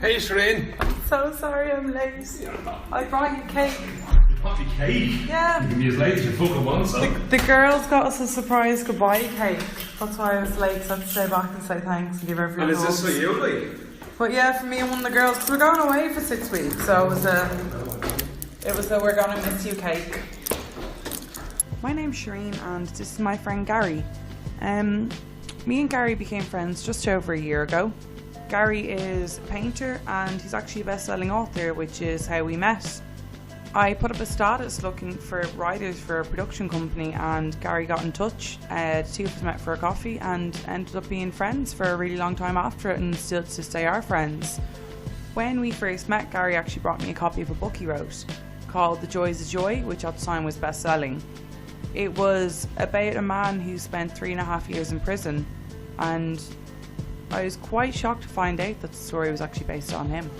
Hey Shireen. I'm so sorry I'm late. I brought you cake. You brought me cake? Yeah. You can be as late as you fucking want, so. The girls got us a surprise goodbye cake. That's why I was late, so I had to stay back and say thanks and give everyone And is this hugs. for you, like? But yeah, for me and one of the girls, because we're going away for 6 weeks, so it was a we're gonna miss you cake. My name's Shireen and this is my friend Gary. Me and Gary became friends just over a year ago. Gary is a painter and he's actually a best-selling author, which is how we met. I put up a status looking for writers for a production company and Gary got in touch. The two of us met for a coffee and ended up being friends for a really long time after it, and still to stay are friends. When we first met, Gary actually brought me a copy of a book he wrote called The Joys of Joy, which at the time was best-selling. It was about a man who spent 3.5 years in prison, and I was quite shocked to find out that the story was actually based on him.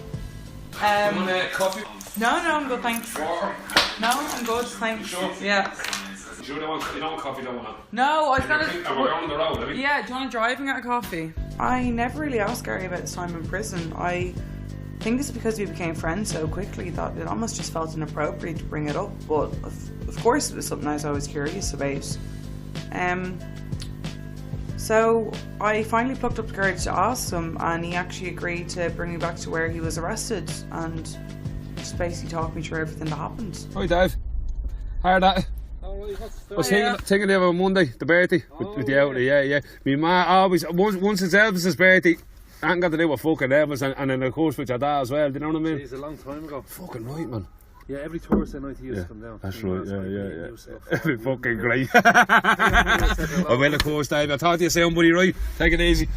Want a coffee? No, I'm good, thanks. Water? No, I'm good, thanks. Sure? Yeah. You don't want coffee, don't want it? No, I was And gonna... we're going on the road, are we? Yeah, do you want to drive and get a coffee? I never really asked Gary about his time in prison. I think it's because we became friends so quickly that it almost just felt inappropriate to bring it up, but of course it was something I was always curious about. So I finally plucked up the courage to ask him, and he actually agreed to bring me back to where he was arrested and just basically talk me through everything that happened. Hi Dave. How are that? I was thinking of on Monday, the birthday, with the outie, yeah. My ma always, once it's Elvis's birthday, I ain't got to do with fucking Elvis, and then of course with your dad as well, do you know what I mean? Jeez, a long time ago. Fucking right, man. Yeah, every Thursday night he used to come down. That's right, yeah. That'd be fucking great. I will, of course, Dave. I'll talk to you soon, buddy, right? Take it easy.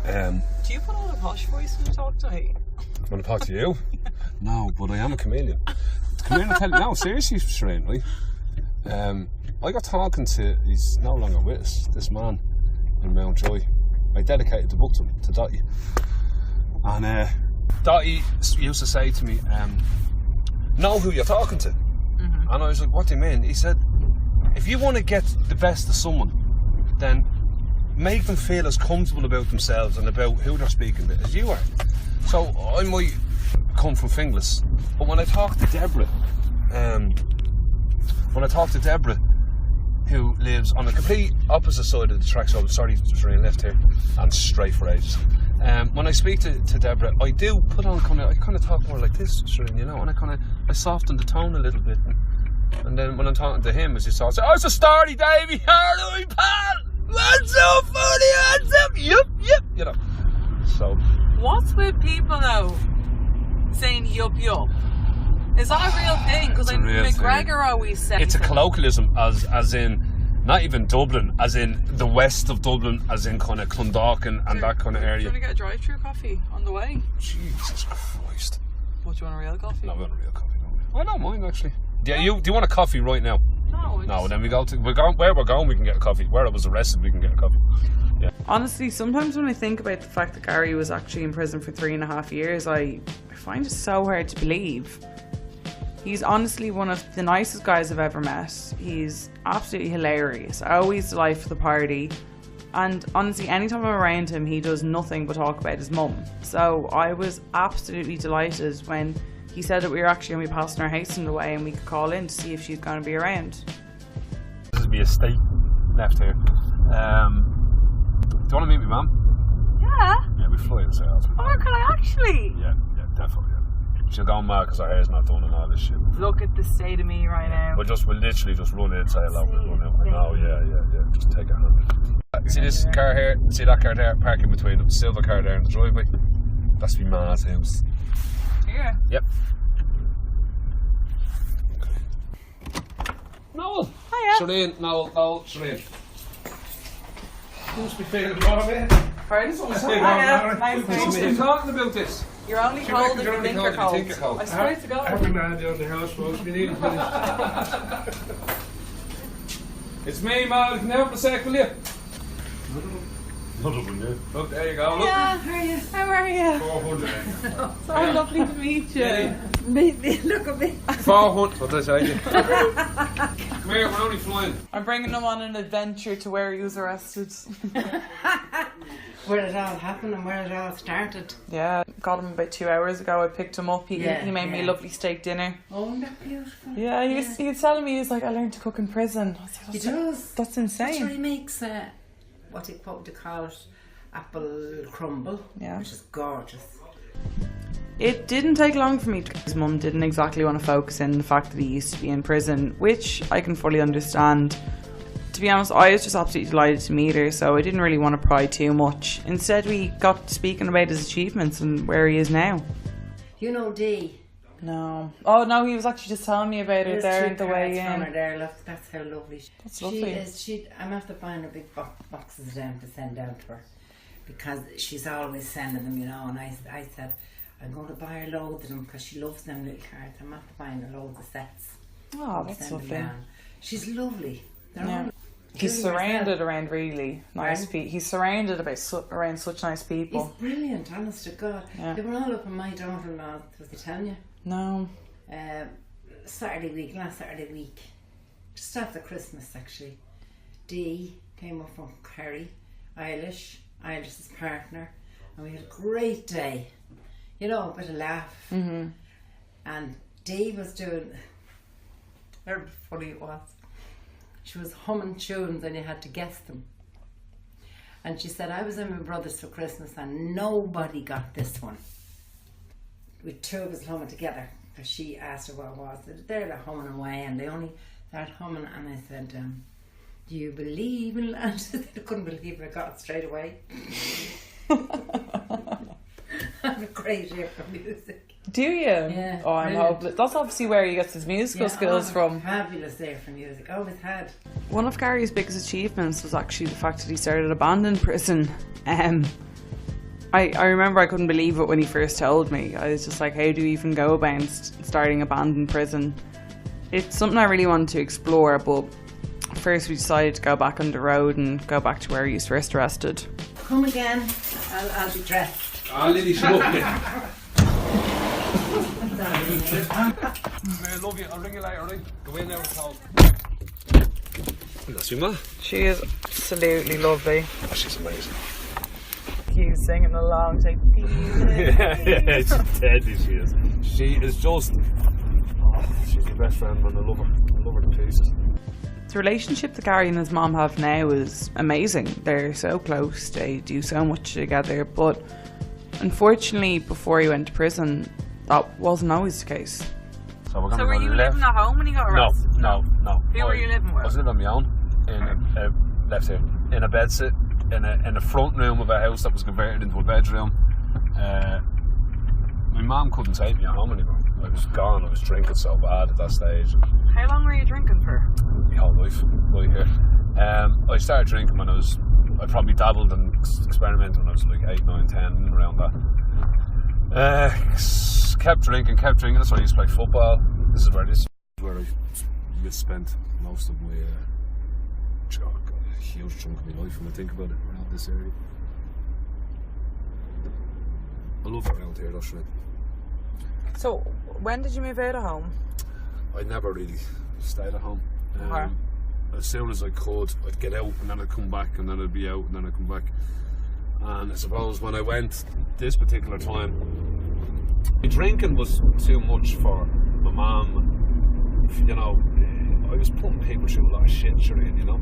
Do you put on a posh voice when you talk to me? Want to talk to you? No, but I am a chameleon. No, seriously, Shireen, right? I got talking to, he's no longer with us, this man in Mountjoy. I dedicated the book to Dottie. And Dottie used to say to me, know who you're talking to. Mm-hmm. And I was like, what do you mean? He said, if you want to get the best of someone, then make them feel as comfortable about themselves and about who they're speaking to as you are. So I might come from Finglas, but when I talk to Deborah, who lives on the complete opposite side of the track, so sorry, Shireen, left here and straight for ages. When I speak to Deborah, I do put on I kind of talk more like this, Shireen, you know, and I soften the tone a little bit, and then when I'm talking to him, as you saw, I say, "Oh, it's a story, Davey. How are we, pal? What's so funny? What's up? Yep, you know." So, What's with people though saying yup? Is that a real thing? Because like McGregor always said it's a colloquialism, as in not even Dublin, as in the west of Dublin, as in kind of Clondalkin and that kind of area. Do you want to get a drive-through coffee on the way? Jesus Christ! What, do you want a real coffee? No, I want a real coffee. I don't mind actually. Yeah, do you want a coffee right now? No, then we're going where we're going. We can get a coffee. Where I was arrested, we can get a coffee. Yeah. Honestly, sometimes when I think about the fact that Gary was actually in prison for 3.5 years, I find it so hard to believe. He's honestly one of the nicest guys I've ever met. He's absolutely hilarious. Always the life of the party. And honestly, anytime I'm around him, he does nothing but talk about his mum. So I was absolutely delighted when he said that we were actually going to be passing our house on the way and we could call in to see if she's going to be around. This is my estate left here. Do you want to meet me, ma'am? Yeah. Yeah, we fly ourselves. Oh, can I actually? Yeah, definitely. Yeah. She'll go mad because her hair's not done and all this shit. Look at the state of me right now. We'll literally just run in, say hello, and run out. No, yeah. Just take a hand. See this car here? See that car there? Parking between them. Silver car there in the driveway. That's my ma's house. Here? Yep. Noel! Hiya. Shireen, Noel, Shireen. You must be feeling more of it. Pardon? Hiya. Nice We must be talking about this. You're only cold if you think you're cold. I swear to God. Every man down the house, folks. We need to It's me, Mal. Can you help a sec, will you? Look, there you go. Look. Yeah, how are you? 400. So lovely to meet you. Look at me. 400. What did I say? Come here, we're only flying. I'm bringing him on an adventure to where he was arrested. where it all happened and where it all started. Yeah, got him about 2 hours ago. I picked him up. He made me a lovely steak dinner. Oh, isn't that beautiful? Yeah, he was telling me, he was like, I learned to cook in prison. I was like, He does. That's insane. That's where he makes, what do you call it? Apple crumble, which is gorgeous. It didn't take long for me. His mum didn't exactly want to focus in the fact that he used to be in prison, which I can fully understand. To be honest, I was just absolutely delighted to meet her, so I didn't really want to pry too much. Instead, we got speaking about his achievements and where he is now. You know Dee? No. Oh no, he was actually just telling me about her there on the way in. From her there, look, that's how lovely That's lovely. I'm after buying her big boxes of them to send down to her, because she's always sending them, you know. And I said, I'm going to buy her loads of them because she loves them little cards. I'm after buying her loads of sets. Oh, that's lovely. She's lovely. He's surrounded around really nice people. He's surrounded around such nice people. He's brilliant, honest to God. Yeah. They were all up in my daughter-in-law, was I telling you? No. Last Saturday week, just after Christmas actually. Dee came up from Kerry, Eilish's partner, and we had a great day. You know, a bit of laugh. Mm-hmm. And Dee was doing, very funny it was. She was humming tunes and you had to guess them. And she said, I was in my brother's for Christmas and nobody got this one. We two of us humming together. Because she asked her what it was. They're humming away and they only started humming. And I said, do you believe in land? I couldn't believe I got it straight away. I have a great ear for music. Do you? Yeah. Oh, I'm hopeless. That's obviously where he gets his musical skills from. Fabulous ear for music. Always had. One of Gary's biggest achievements was actually the fact that he started abandoned prison. I remember I couldn't believe it when he first told me. I was just like, how do you even go about starting abandoned prison? It's something I really wanted to explore, but first we decided to go back on the road and go back to where he was first arrested. Come again, I'll be dressed. Lily, she loves me. I love you. I'll ring you later, right? Go in there and talk. That's your ma. She is absolutely lovely. Oh, she's amazing. He's singing along, like, yeah, she's deadly, she is. She is just, she's the best friend and I love her to pieces. The relationship that Gary and his mom have now is amazing. They're so close, they do so much together, but unfortunately before he went to prison, that wasn't always the case. So were you living at home when he got arrested? No. Who were you living with? I was living on my own, left here, in a bedsit, in the front room of a house that was converted into a bedroom. My mum couldn't take me at home anymore. I was gone, I was drinking so bad at that stage. How long were you drinking for? My whole life, right here. I started drinking when I probably dabbled and experimented when I was like 8, 9, 10, around that. Kept drinking, that's why I used to play football. This is where I misspent most of my a huge chunk of my life when I think about it, around this area. I love it around here, that's right. So, when did you move out of home? I never really stayed at home. As soon as I could, I'd get out and then I'd come back and then I'd be out and then I'd come back. And I suppose when I went this particular time, my drinking was too much for my mum. You know, I was putting people through a lot of shit, Shireen, you know.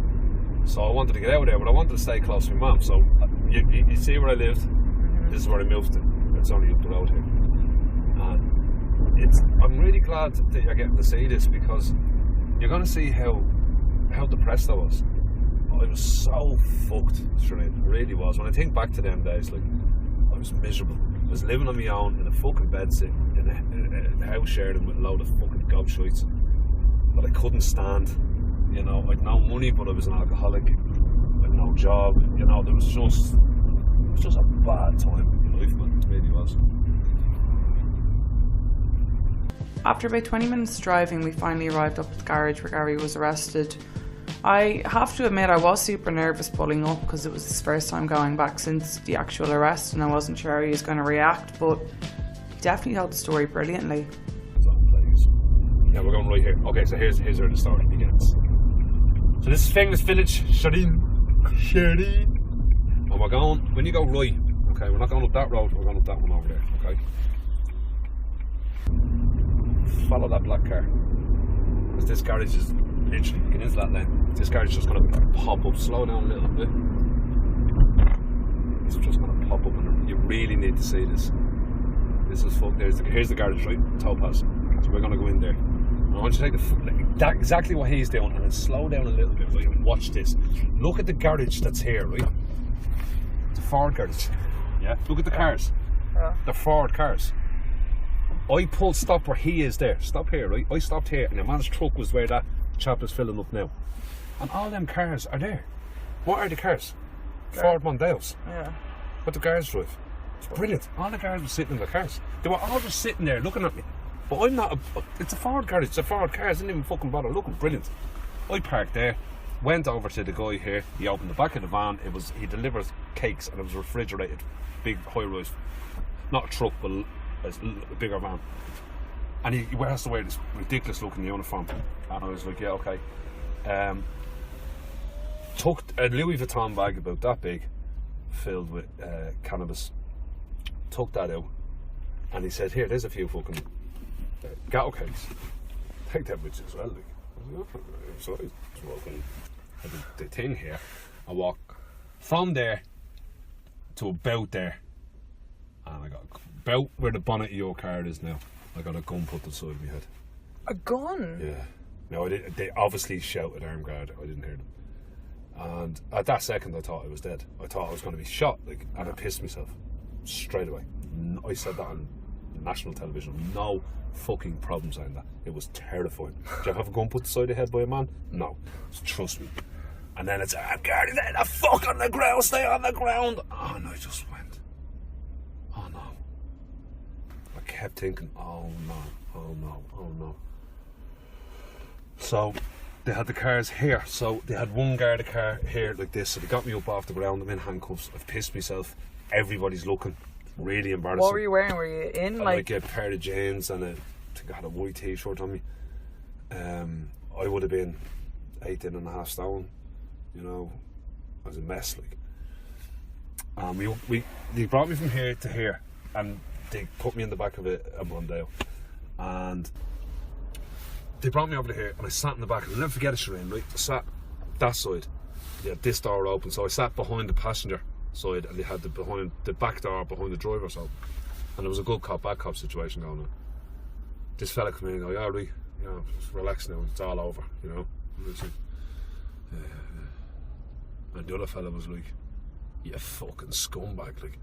So I wanted to get out of there, but I wanted to stay close to my mum. So you see where I lived? This is where I moved to. It's only up the road here. And I'm really glad that you're getting to see this, because you're going to see how depressed I was. I was so fucked, Shireen. I really was. When I think back to them days, like, I was miserable. I was living on my own in a fucking bedsit in a house shared with a load of fucking gobshites that I couldn't stand. You know, I'd no money, but I was an alcoholic. I had no job. You know, it was just a bad time in life, man. It really was. After about 20 minutes driving, we finally arrived up at the garage where Gary was arrested. I have to admit I was super nervous pulling up because it was his first time going back since the actual arrest and I wasn't sure how he was going to react, but he definitely told the story brilliantly. Yeah, we're going right here. Okay, so here's where the story begins. So this is famous village, Shireen. And And we're going, when you go right, okay, we're not going up that road, we're going up that one over there, okay? Follow that black car. Because this garage is literally, get into that lane. This garage is just going to pop up, slow down a little bit. It's just going to pop up, and you really need to see this. This is fuck. Here's the garage, right? Topaz. So we're going to go in there. And I want you to take exactly what he's doing, and then slow down a little bit, right? And watch this. Look at the garage that's here, right? It's a Ford garage. Yeah. Look at the cars. Yeah. The Ford cars. I pulled stop where he is there. Stop here, right? I stopped here, and the man's truck was where that chap is filling up now. And all them cars are there. What are the cars? Ford Mondeos. Yeah. What the guards drive. It's brilliant. All the guards were sitting in the cars. They were all just sitting there looking at me. But I'm not. It's a Ford garage. It's a Ford cars. Didn't even fucking bother looking. Brilliant. I parked there. Went over to the guy here. He opened the back of the van. He delivers cakes, and it was refrigerated, big high rise, not a truck, but a bigger van. And he has to wear this ridiculous looking uniform. And I was like, yeah, okay. Took a Louis Vuitton bag about that big, filled with cannabis. Took that out, and he said, "Here, there's a few fucking gatto cakes. Take them with you as well." Like, so I was walking the thing here. I walk from there to about there, and I got about where the bonnet of your car is now. I got a gun put to the side of my head. A gun? Yeah. No, I didn't. They obviously shouted armed guard. I didn't hear them. And at that second, I thought I was dead. I thought I was going to be shot, like, and I pissed myself straight away. I said that on national television. No fucking problem saying that. It was terrifying. Do you ever have a gun put to the side of the head by a man? No. Just trust me. And then it's, I'm guarding the fuck on the ground, stay on the ground. Oh, and I just went, oh no. I kept thinking, oh no, oh no, oh no. So they had the cars here, so they had one guard car here like this, so they got me up off the ground. I'm in handcuffs. I've pissed myself. Everybody's looking. Really embarrassing. What were you wearing? Were you in like a pair of jeans and I think I had a white t-shirt on me. I would have been 18.5 stone. You know, I was a mess. Like, they brought me from here to here, and they put me in the back of a Mondeo, and they brought me over to here, and I sat in the back. And I'll never forget it, Shireen, right? I sat that side. They had this door open, so I sat behind the passenger side, and they had the back door behind the driver's side. And there was a good cop, bad cop situation going on. This fella came in and go, yeah, right, you know, just relax now, it's all over, you know. And I was like, yeah. And the other fella was like, you fucking scumbag, like,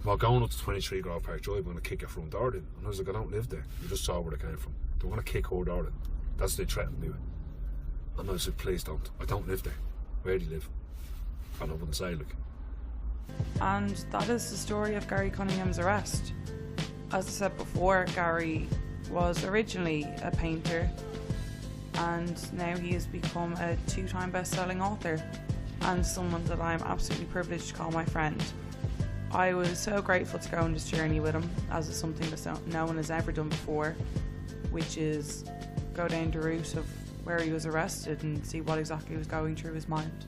while going up to 23 Grove Park Drive, I'm going to kick your front door in. And I was like, I don't live there. You just saw where they came from. They want to kick her door in. That's what they threatened me with. And I was like, please don't. I don't live there. Where do you live? And I wouldn't say, like. And that is the story of Gary Cunningham's arrest. As I said before, Gary was originally a painter, and now he has become a 2-time best-selling author, and someone that I'm absolutely privileged to call my friend. I was so grateful to go on this journey with him, as it's something that no one has ever done before, which is go down the route of where he was arrested and see what exactly was going through his mind.